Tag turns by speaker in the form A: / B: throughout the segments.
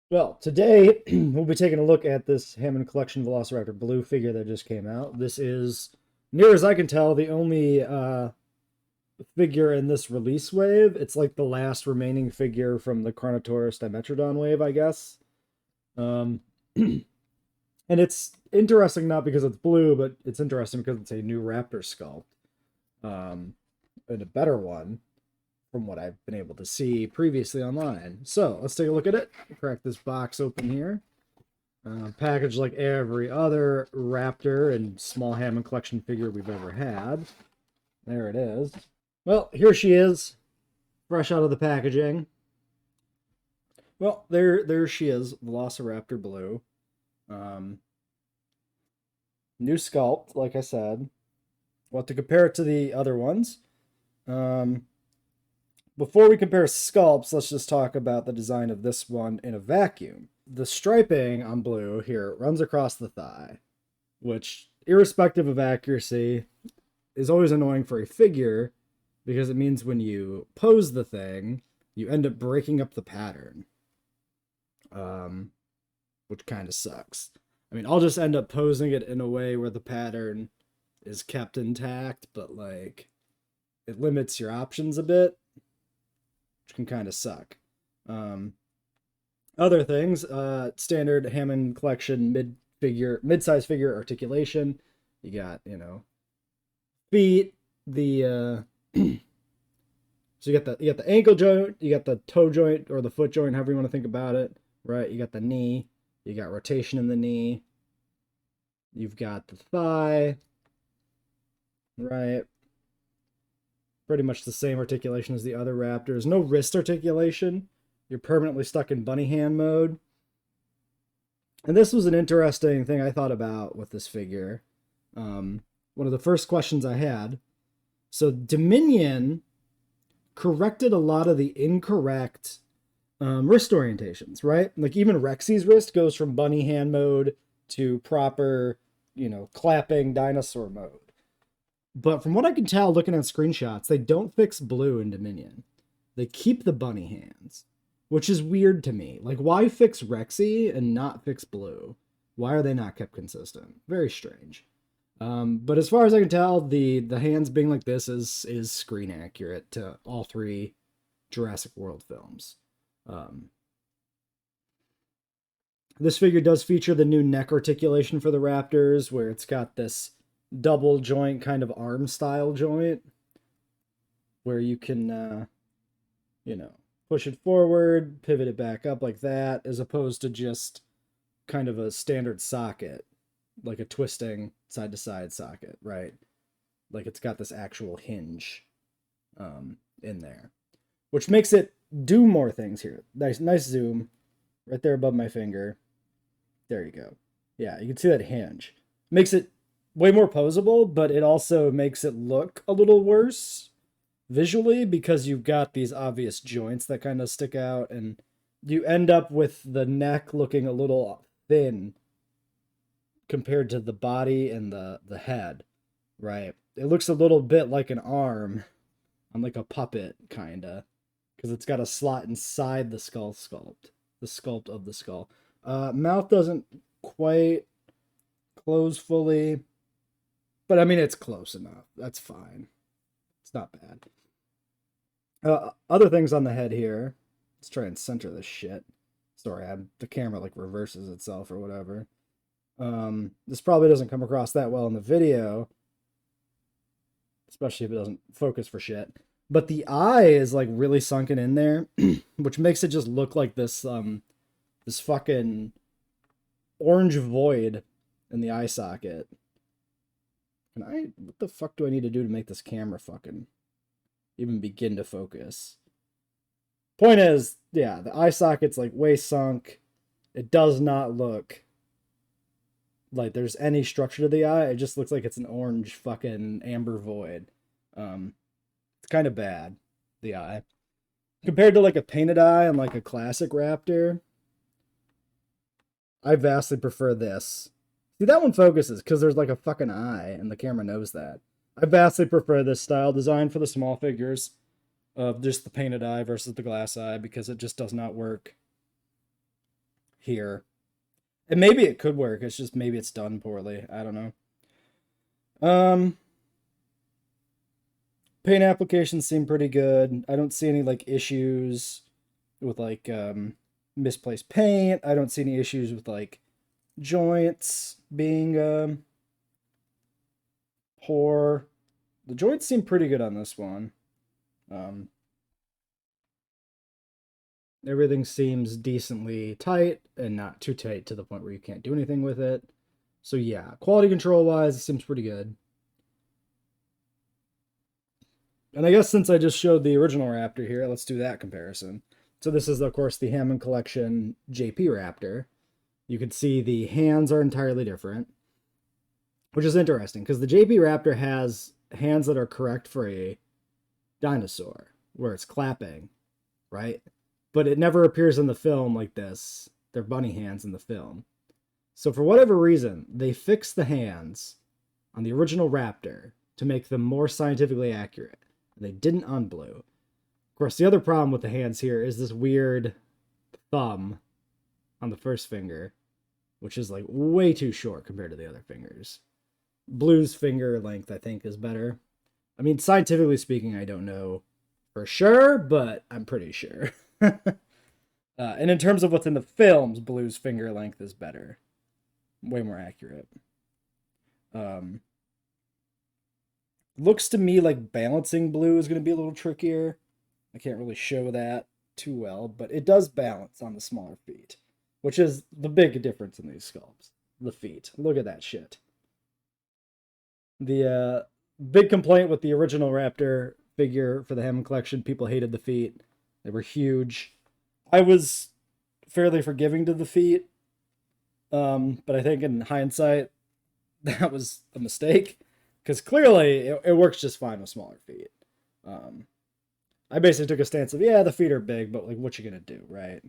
A: Well, today we'll be taking a look at this Hammond Collection Velociraptor Blue figure that just came out. This is, near as I can tell, the only figure in this release wave. It's like the last remaining figure from the Carnotaurus Dimetrodon wave, I guess. Um, and it's interesting not because it's blue, but it's interesting because it's a new raptor sculpt, um, and a better one from what I've been able to see previously online. So let's take a look at it. Crack this box open here. Packaged like every other Raptor and small Hammond collection figure we've ever had. There it is. Well, here she is, fresh out of the packaging. Well, there she is, Velociraptor Blue. Um, New sculpt, like I said. Well, to compare it to the other ones, um, before we compare sculpts, let's just talk about the design of this one in a vacuum. The striping on Blue here runs across the thigh, which, irrespective of accuracy, is always annoying for a figure because it means when you pose the thing, you end up breaking up the pattern, um, which kind of sucks. I mean, I'll just end up posing it in a way where the pattern is kept intact, but like it limits your options a bit, which can kind of suck. Um, Other things, standard Hammond collection mid-size figure articulation. You got, feet, the so you got the ankle joint, you got the toe joint or the foot joint, however you want to think about it, right? You got the knee, you got rotation in the knee, you've got the thigh, right? Pretty much the same articulation as the other Raptors. No wrist articulation. You're permanently stuck in bunny hand mode. And this was an interesting thing I thought about with this figure. One of the first questions I had. So Dominion corrected a lot of the incorrect wrist orientations, right? Like even Rexy's wrist goes from bunny hand mode to proper, clapping dinosaur mode. But from what I can tell, looking at screenshots, they don't fix Blue in Dominion. They keep the bunny hands, which is weird to me. Like, why fix Rexy and not fix Blue? Why are they not kept consistent? Very strange. But as far as I can tell, the hands being like this is screen accurate to all three Jurassic World films. Um, this figure does feature the new neck articulation for the Raptors, where it's got this double joint kind of arm style joint, where you can, you know, push it forward, pivot it back up like that, as opposed to just kind of a standard socket, like a twisting side to side socket, right? Like it's got this actual hinge in there, which makes it do more things here. Nice zoom right there above my finger. There you go. Yeah, you can see that hinge. Makes it way more posable, but it also makes it look a little worse visually because you've got these obvious joints that kind of stick out, and you end up with the neck looking a little thin compared to the body and the head, right? It looks a little bit like an arm on like a puppet, kinda, because it's got a slot inside the the sculpt of the skull. Mouth doesn't quite close fully, but I mean it's close enough. That's fine. It's not bad. Other things on the head here. Let's try and center this shit. Sorry, the camera like reverses itself or whatever. This probably doesn't come across that well in the video, especially if it doesn't focus for shit. But the eye is like really sunken in there, which makes it just look like this fucking orange void in the eye socket. What the fuck do I need to do to make this camera fucking even begin to focus? Point is, yeah, the eye socket's like way sunk. It does not look like there's any structure to the eye. It just looks like it's an orange fucking amber void. It's kind of bad, the eye. Compared to like a painted eye and like a classic Raptor, I vastly prefer this. See, that one focuses because there's like a fucking eye and the camera knows that. I vastly prefer this style design for the small figures of just the painted eye versus the glass eye because it just does not work here. And maybe it could work. It's just maybe it's done poorly. I don't know. Paint applications seem pretty good. I don't see any like issues with like misplaced paint. I don't see any issues with like joints being poor. The joints seem pretty good on this one. Everything seems decently tight and not too tight to the point where you can't do anything with it. So yeah, quality control wise, it seems pretty good. And I guess since I just showed the original Raptor here, let's do that comparison. So this is, of course, the Hammond Collection JP Raptor. You can see the hands are entirely different, which is interesting because the JP Raptor has hands that are correct for a dinosaur, where it's clapping, right? But it never appears in the film like this. They're bunny hands in the film. So for whatever reason, they fixed the hands on the original Raptor to make them more scientifically accurate. They didn't on Blue. Of course, the other problem with the hands here is this weird thumb on the first finger, which is like way too short compared to the other fingers. Blue's finger length, I think, is better. I mean, scientifically speaking, I don't know for sure, but I'm pretty sure. And in terms of what's in the films, Blue's finger length is better. Way more accurate. Looks to me like balancing Blue is going to be a little trickier. I can't really show that too well, but it does balance on the smaller feet, which is the big difference in these sculpts. The feet. Look at that shit. The big complaint with the original Raptor figure for the Hammond Collection, people hated the feet. They were huge. I was fairly forgiving to the feet, but I think in hindsight, that was a mistake, because clearly it works just fine with smaller feet. I basically took a stance of, yeah, the feet are big, but like, what you gonna do, right?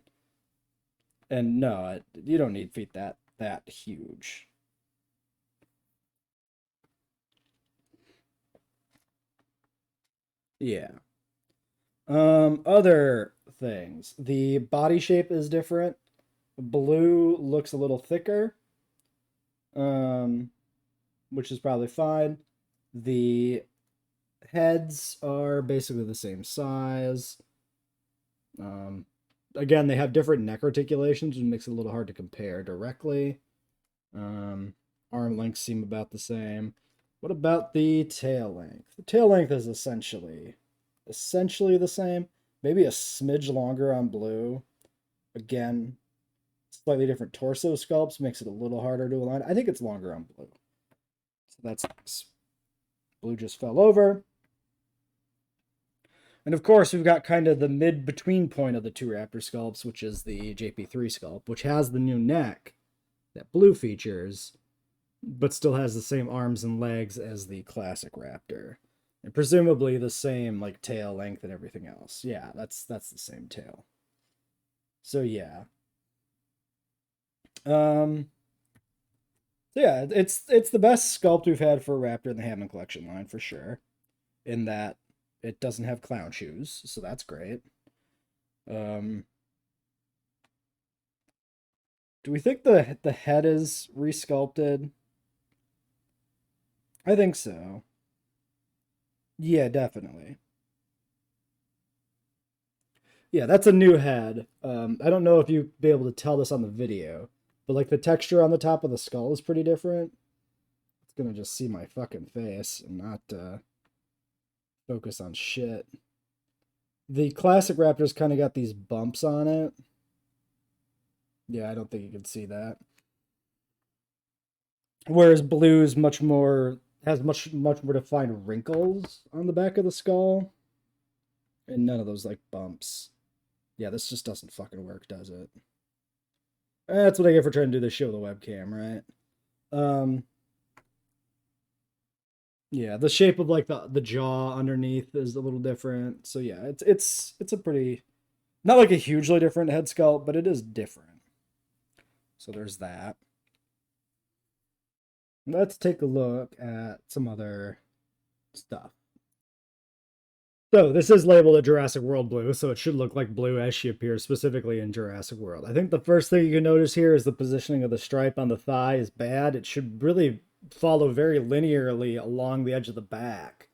A: And no, you don't need feet that huge. Yeah. Other things. The body shape is different. Blue looks a little thicker, which is probably fine. The heads are basically the same size. Again, they have different neck articulations, which makes it a little hard to compare directly. Arm lengths seem about the same. What about the tail length? The tail length is essentially the same. Maybe a smidge longer on Blue. Again, slightly different torso sculpts makes it a little harder to align. I think it's longer on Blue. So that's nice. Blue just fell over. And of course, we've got kind of the mid-between point of the two Raptor sculpts, which is the JP3 sculpt, which has the new neck that Blue features, but still has the same arms and legs as the classic Raptor. And presumably the same like tail length and everything else. Yeah, that's the same tail. So yeah. Yeah, it's the best sculpt we've had for a Raptor in the Hammond Collection line for sure. In that it doesn't have clown shoes, so that's great. Do we think the head is resculpted? I think so. Yeah, definitely. Yeah, that's a new head. I don't know if you'd be able to tell this on the video, but like the texture on the top of the skull is pretty different. It's gonna just see my fucking face and not focus on shit. The classic Raptor's kind of got these bumps on it. Yeah, I don't think you can see that. Whereas Blue's has much more defined wrinkles on the back of the skull, and none of those like bumps. Yeah, this just doesn't fucking work, does it? That's what I get for trying to do this shit with a webcam, right? Yeah, the shape of like the jaw underneath is a little different. So yeah, it's a pretty, not like a hugely different head sculpt, but it is different. So there's that. Let's take a look at some other stuff. So this is labeled a Jurassic World blue, so it should look like blue as she appears specifically in Jurassic World. I think the first thing you can notice here is the positioning of the stripe on the thigh is bad. It should really follow very linearly along the edge of the back.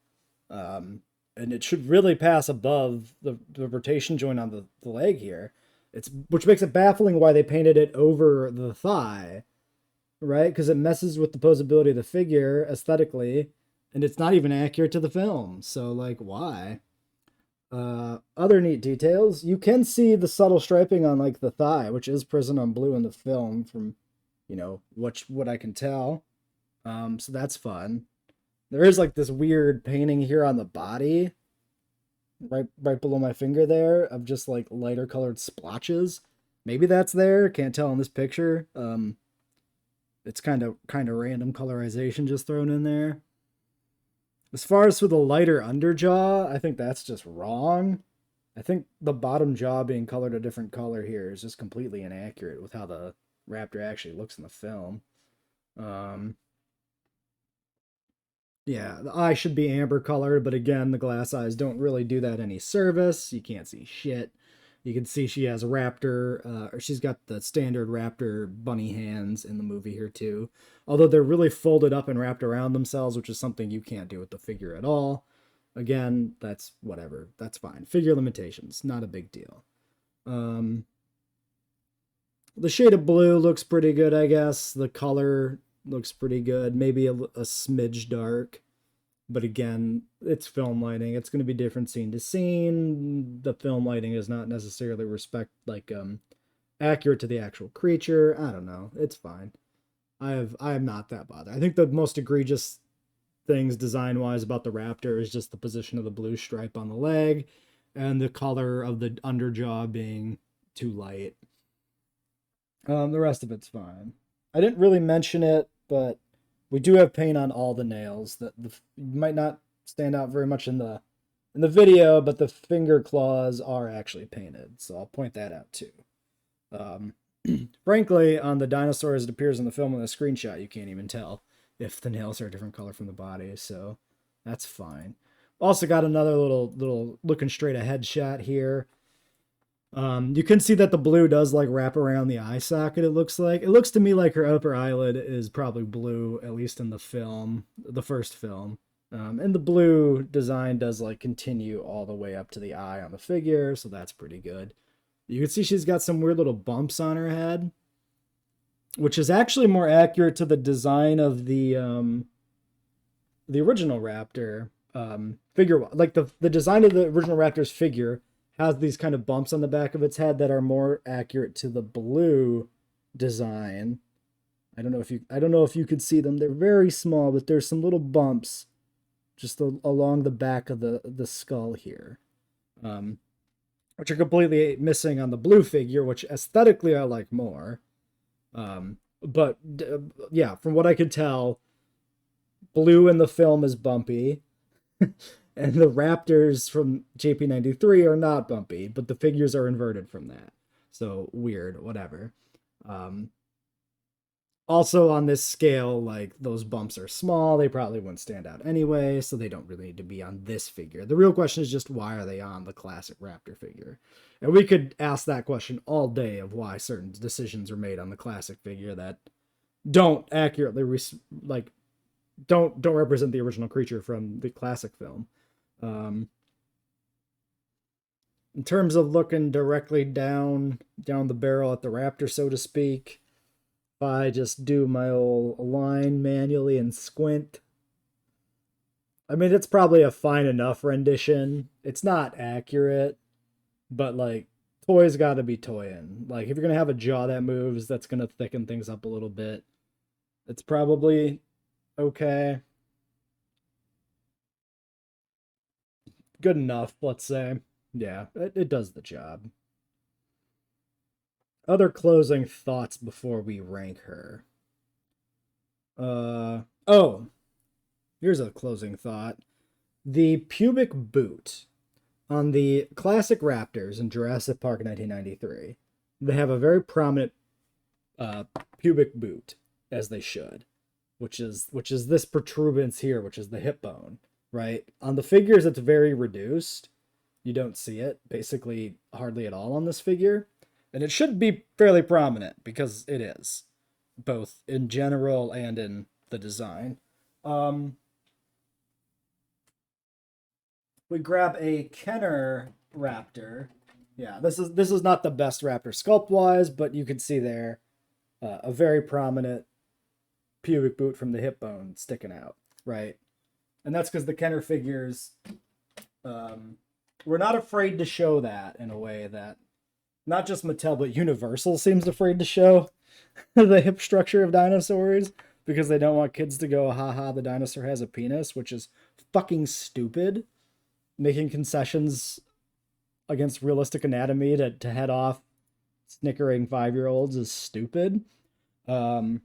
A: And it should really pass above the rotation joint on the leg here. Which makes it baffling why they painted it over the thigh, right? Because it messes with the posability of the figure aesthetically, and it's not even accurate to the film. So, like, why? Other neat details. You can see the subtle striping on, like, the thigh, which is prison on blue in the film from, what I can tell. So that's fun. There is, like, this weird painting here on the body, right below my finger there, of just, like, lighter colored splotches. Maybe that's there. Can't tell in this picture. It's kind of random colorization just thrown in there. As far as for the lighter underjaw, I think that's just wrong. I think the bottom jaw being colored a different color here is just completely inaccurate with how the raptor actually looks in the film. Yeah, the eye should be amber colored, but again, the glass eyes don't really do that any service. You can't see shit. You can see she has a raptor, or she's got the standard raptor bunny hands in the movie here too. Although they're really folded up and wrapped around themselves, which is something you can't do with the figure at all. Again, that's whatever. That's fine. Figure limitations, not a big deal. The shade of blue looks pretty good, I guess. The color looks pretty good. Maybe a smidge dark. But again, it's film lighting. It's going to be different scene to scene. The film lighting is not necessarily accurate to the actual creature. I don't know. It's fine. I am not that bothered. I think the most egregious things design-wise about the raptor is just the position of the blue stripe on the leg and the color of the underjaw being too light. The rest of it's fine. I didn't really mention it, but we do have paint on all the nails. That might not stand out very much in the video, but the finger claws are actually painted, so I'll point that out too. Frankly, on the dinosaur as it appears in the film in the screenshot, you can't even tell if the nails are a different color from the body, so that's fine. Also got another little looking straight ahead shot here. You can see that the blue does like wrap around the eye socket. It looks to me like her upper eyelid is probably blue, at least in the film, the first film. And the blue design does like continue all the way up to the eye on the figure, so that's pretty good. You can see she's got some weird little bumps on her head, which is actually more accurate to the design of the original Raptor figure. Like the design of the original Raptor's figure has these kind of bumps on the back of its head that are more accurate to the blue design. I don't know if you could see them. They're very small, but there's some little bumps just along the back of the skull here, which are completely missing on the blue figure, which aesthetically I like more. But yeah, from what I could tell, blue in the film is bumpy. And the Raptors from JP93 are not bumpy, but the figures are inverted from that. So weird, whatever. Also on this scale, like those bumps are small. They probably wouldn't stand out anyway, so they don't really need to be on this figure. The real question is just why are they on the classic Raptor figure? And we could ask that question all day of why certain decisions were made on the classic figure that don't accurately don't represent the original creature from the classic film. In terms of looking directly down the barrel at the Raptor, so to speak, if I just do my old line manually and squint, I mean, it's probably a fine enough rendition. It's not accurate, but like, toys gotta be toying. Like, if you're gonna have a jaw that moves, that's gonna thicken things up a little bit. It's probably okay. Good enough, let's say. Yeah, it does the job. Other closing thoughts before we rank her. Oh, here's a closing thought. The pubic boot on the classic Raptors in Jurassic Park 1993, they have a very prominent pubic boot, as they should, which is this protuberance here, which is the hip bone. right? On the figures, it's very reduced. You don't see it basically hardly at all on this figure. And it should be fairly prominent because it is, both in general and in the design. We grab a Kenner Raptor. Yeah, this is not the best Raptor sculpt wise, but you can see there a very prominent pubic boot from the hip bone sticking out, right? And that's because the Kenner figures we're not afraid to show that in a way that not just Mattel but Universal seems afraid to show the hip structure of dinosaurs because they don't want kids to go, haha, the dinosaur has a penis, which is fucking stupid. Making concessions against realistic anatomy to head off snickering 5-year-olds is stupid. So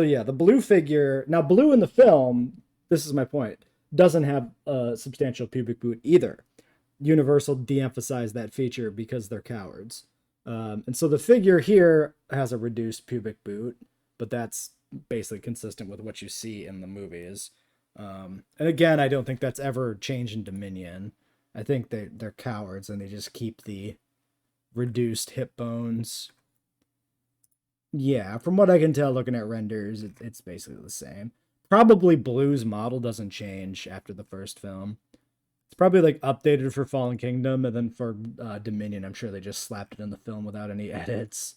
A: yeah, the Blue figure, now Blue in the film, this is my point, doesn't have a substantial pubic boot either. Universal de-emphasized that feature because they're cowards. And so the figure here has a reduced pubic boot, but that's basically consistent with what you see in the movies. And again, I don't think that's ever changed in Dominion. I think they're cowards and they just keep the reduced hip bones. Yeah, from what I can tell looking at renders, it's basically the same. Probably Blue's model doesn't change after the first film. It's probably like updated for Fallen Kingdom, and then for Dominion, I'm sure they just slapped it in the film without any edits.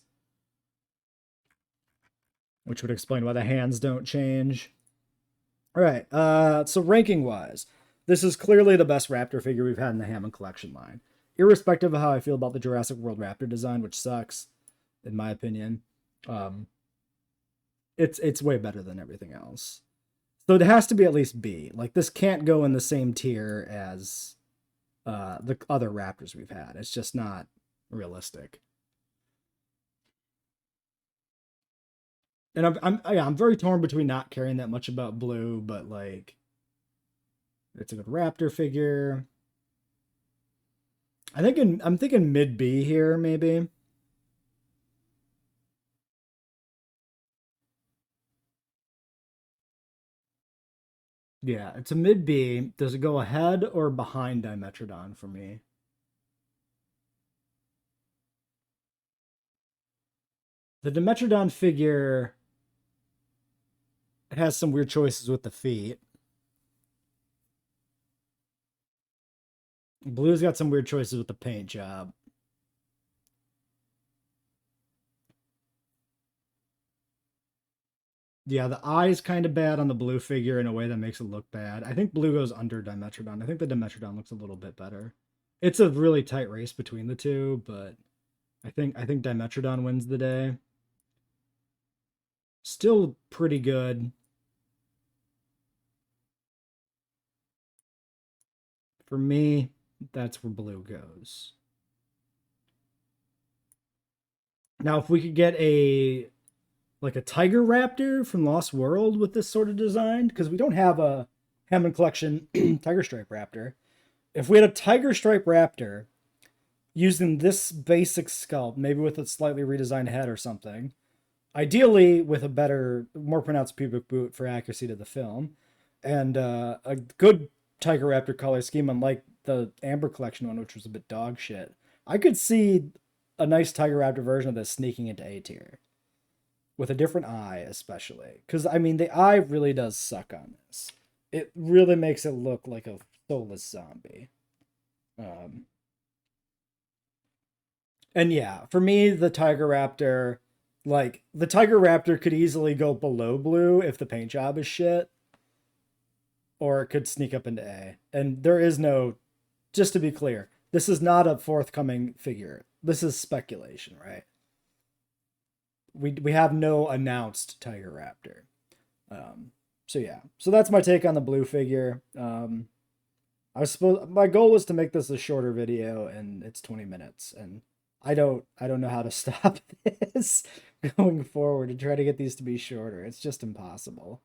A: Which would explain why the hands don't change. All right, so ranking-wise, this is clearly the best Raptor figure we've had in the Hammond collection line. Irrespective of how I feel about the Jurassic World Raptor design, which sucks, in my opinion, it's way better than everything else. So it has to be at least B. Like, this can't go in the same tier as the other Raptors we've had. It's just not realistic. And I'm very torn between not caring that much about Blue, but like, it's a good Raptor figure. I'm thinking mid B here, maybe. Yeah, it's a mid B. Does it go ahead or behind Dimetrodon for me? The Dimetrodon figure has some weird choices with the feet. Blue's got some weird choices with the paint job. Yeah, the eye's kind of bad on the Blue figure in a way that makes it look bad. I think Blue goes under Dimetrodon. I think the Dimetrodon looks a little bit better. It's a really tight race between the two, but I think Dimetrodon wins the day. Still pretty good. For me, that's where Blue goes. Now, if we could get a Tiger Raptor from Lost World with this sort of design, because we don't have a Hammond Collection Tiger Stripe Raptor. If we had a Tiger Stripe Raptor using this basic sculpt, maybe with a slightly redesigned head or something, ideally with a better, more pronounced pubic boot for accuracy to the film, and a good Tiger Raptor color scheme, unlike the Amber Collection one, which was a bit dog shit, I could see a nice Tiger Raptor version of this sneaking into A tier. With a different eye, especially. Because, I mean, the eye really does suck on this. It really makes it look like a soulless zombie. And yeah, for me, the Tiger Raptor, like, the Tiger Raptor could easily go below Blue if the paint job is shit. Or it could sneak up into A. And there is no, just to be clear, this is not a forthcoming figure. This is speculation, right? We have no announced Tiger Raptor. So yeah. So that's my take on the Blue figure. I was my goal was to make this a shorter video, and it's 20 minutes, and I don't know how to stop this going forward and try to get these to be shorter. It's just impossible.